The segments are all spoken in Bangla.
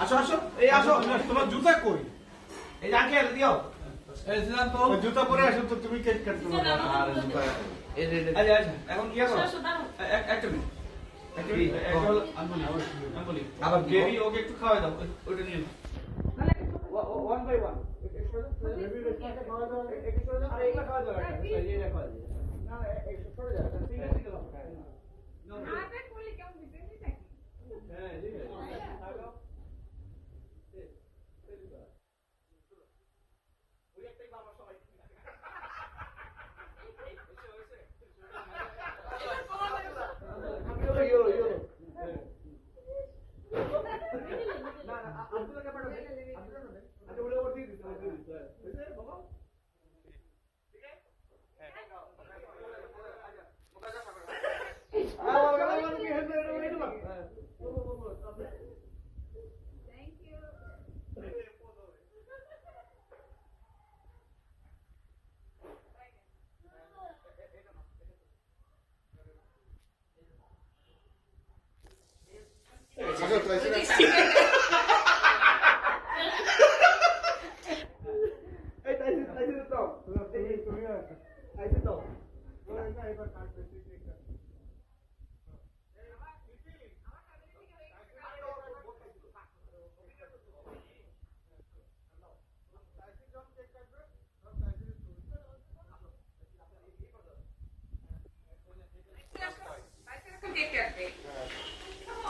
আসো আসো এই আসো তোমার জুতা কই এই আঙ্কেল দিও এই সিদ্ধান্ত জুতা পরে আসো তো তুমি কেক কাটতে পারবে আর জুতা এই আচ্ছা এখন কি করো একটা মিনিট একটা হলো আঙ্গুলি আবার বেবি ওকে একটু খাওয়াই দাও ওটা নিয়ে ওয়ান বাই ওয়ান বেবি রেস্টে খাওয়া দাও একটু সরে দাও আর এইটা খাওয়া দাও এই খাওয়া দাও না একটু সরে যাও সিঙ্গেল সিঙ্গেল আপনি বলি কেমন দিতে নাকি হ্যাঁ জি থাকো ওই একটাই বাবা সবাই থ্যাংক ইউ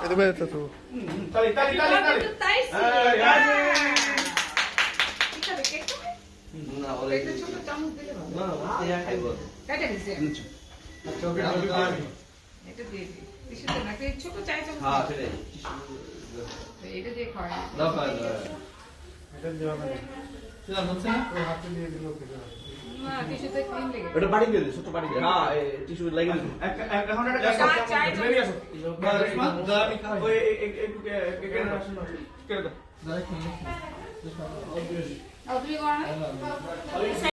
এটা বেরোতে তো তালি তালি তালি তালি তাই না ওরে ছোট চামচ দিলে ভালো না ইয়া খাইব কেটে দিছে চোখে চোখে এটা দিয়ে দিই বিশুদ্ধ না এই ছোট চাই চামচ হ্যাঁ সেটাই এটা দিয়ে খাওয়া দাও খাই দাও এটা দেওয়া মানে সিদ্ধান্ত হচ্ছে না ও হাতে নিয়ে দিল না টিস্যুতে ক্রিম লেগে এটা বাড়ি দিয়ে দে ছোট বাড়ি দে হ্যাঁ টিস্যু লাগিয়ে দে এখন একটা চা চাই বেবি আসো আমি খাই ওই একটু কেটে আসো না কেটে দাও যাই খাই তুমি করো না